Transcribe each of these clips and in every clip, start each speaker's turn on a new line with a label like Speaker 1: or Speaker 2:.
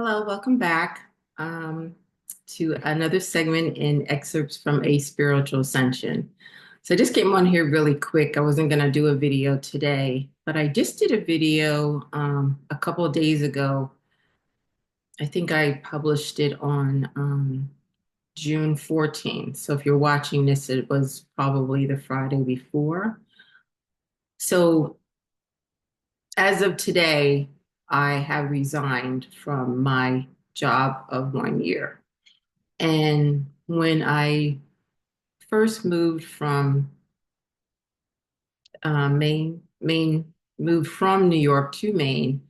Speaker 1: Hello, welcome back to another segment in excerpts from A Spiritual Ascension. So I just came on here really quick. I wasn't going to do a video today, but I just did a video a couple of days ago. I think I published it on June 14th. So if you're watching this, it was probably the Friday before. So as of today, I have resigned from my job of 1 year. And when I first moved from Maine, moved from New York to Maine,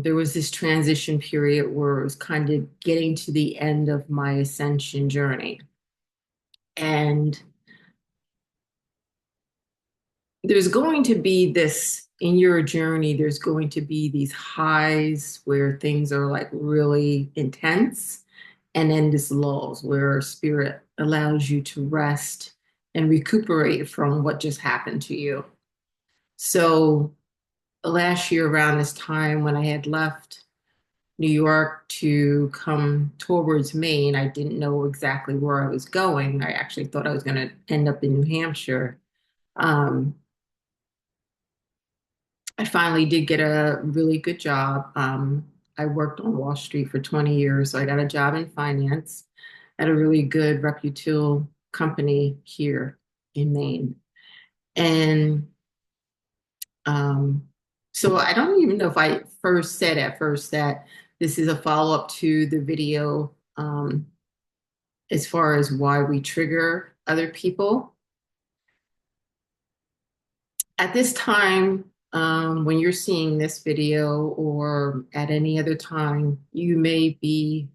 Speaker 1: there was this transition period where it was kind of getting to the end of my ascension journey. And there's going to be this in your journey, there's going to be these highs where things are like really intense, and then this lulls where spirit allows you to rest and recuperate from what just happened to you. So last year around this time when I had left New York to come towards Maine, I didn't know exactly where I was going. I actually thought I was going to end up in New Hampshire. Um, I finally did get a really good job. I worked on Wall Street for 20 years, so I got a job in finance at a really good reputable company here in Maine. And um, so I don't even know if I first said at first that this is a follow-up to the video as far as why we trigger other people. At this time, when you're seeing this video or at any other time, you may be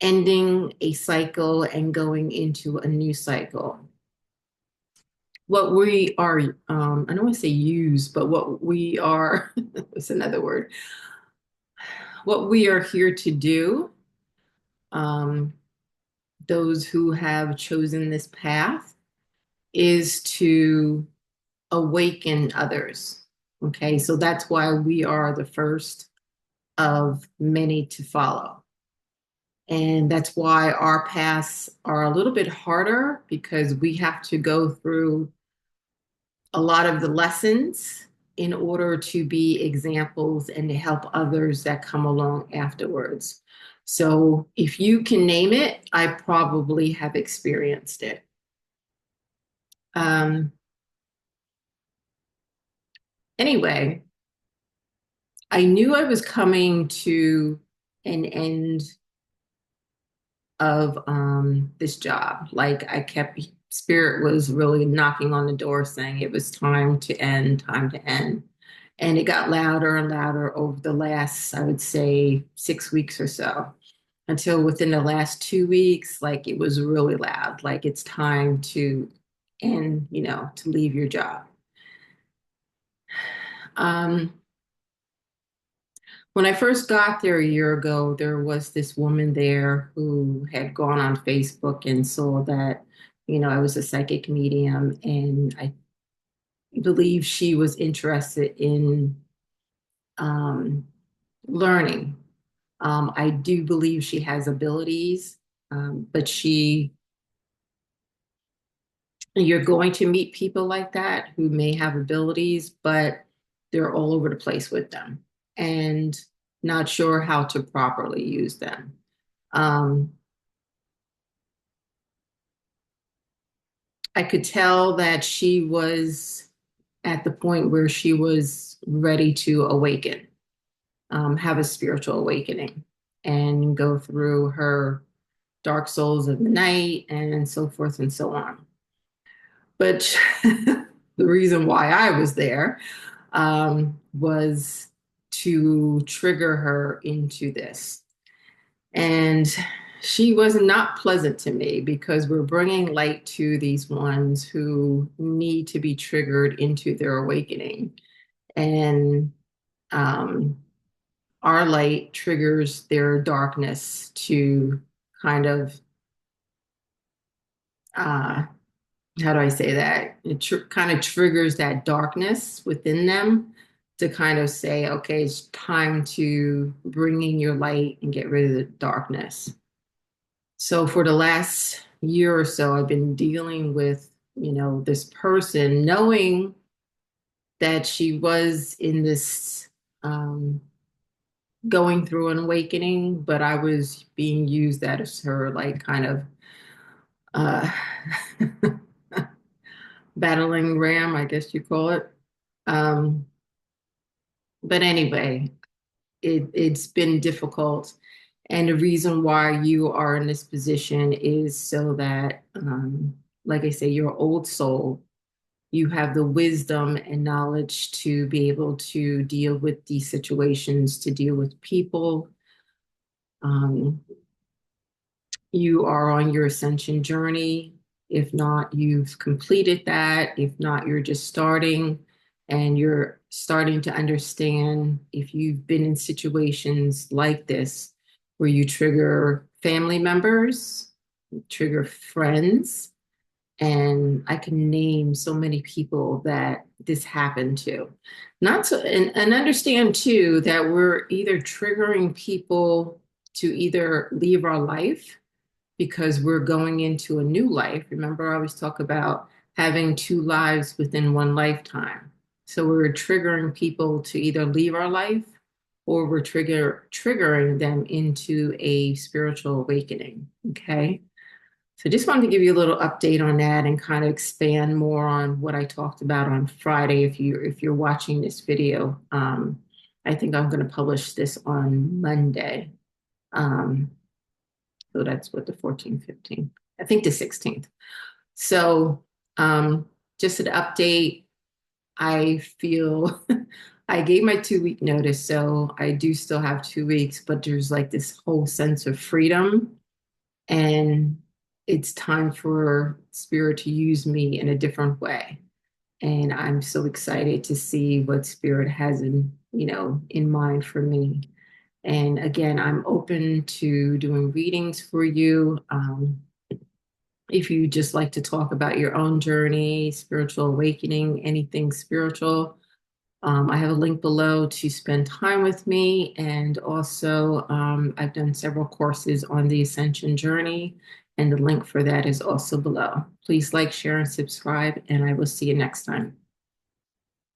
Speaker 1: ending a cycle and going into a new cycle. What we are, I don't want to say use, but what we are, that's another word, what we are here to do, um, those who have chosen this path, is to awaken others. Okay, so that's why we are the first of many to follow. And that's why our paths are a little bit harder because we have to go through a lot of the lessons in order to be examples and to help others that come along afterwards. So if you can name it, I probably have experienced it. Um, anyway, I knew I was coming to an end of this job. Like I kept, spirit was really knocking on the door saying it was time to end, time to end. And it got louder and louder over the last, I would say, 6 weeks or so, until within the last 2 weeks, like it was really loud, like it's time to end, to leave your job. Um, When I first got there a year ago, there was this woman there who had gone on Facebook and saw that, I was a psychic medium, and I believe she was interested in um, learning. I do believe she has abilities, but you're going to meet people like that who may have abilities, but they're all over the place with them and not sure how to properly use them. Um, I could tell that she was at the point where she was ready to awaken, have a spiritual awakening, and go through her dark souls of the night and so forth and so on. But the reason why I was there was to trigger her into this. And she was not pleasant to me because we're bringing light to these ones who need to be triggered into their awakening. And um, our light triggers their darkness to kind of, uh, how do I say that? It kind of triggers that darkness within them to kind of say, okay, it's time to bring in your light and get rid of the darkness. So for the last year or so, I've been dealing with, this person, knowing that she was in this going through an awakening, but I was being used as her like kind of uh battling ram, I guess you call it. Um, but anyway, it's been difficult. And the reason why you are in this position is so that, like I say, your old soul, you have the wisdom and knowledge to be able to deal with these situations, to deal with people. Um, you are on your ascension journey. If not, you've completed that. If not, you're just starting and you're starting to understand if you've been in situations like this where you trigger family members, trigger friends, and I can name so many people that this happened to. Not so, and understand too that we're either triggering people to either leave our life because we're going into a new life. Remember, I always talk about having two lives within one lifetime. So we're triggering people to either leave our life or we're triggering them into a spiritual awakening. Okay. So just wanted to give you a little update on that and kind of expand more on what I talked about on Friday. If you're watching this video, I think I'm going to publish this on Monday. Um, so that's what the 14th, 15th, I think the 16th. So just an update. I feel I gave my 2 week notice, so I do still have 2 weeks, but there's like this whole sense of freedom, and it's time for Spirit to use me in a different way. And I'm so excited to see what Spirit has in mind for me. And again, I'm open to doing readings for you. If you just like to talk about your own journey, spiritual awakening, anything spiritual, I have a link below to spend time with me. And also, I've done several courses on the Ascension journey, and the link for that is also below. Please like, share, and subscribe, and I will see you next time.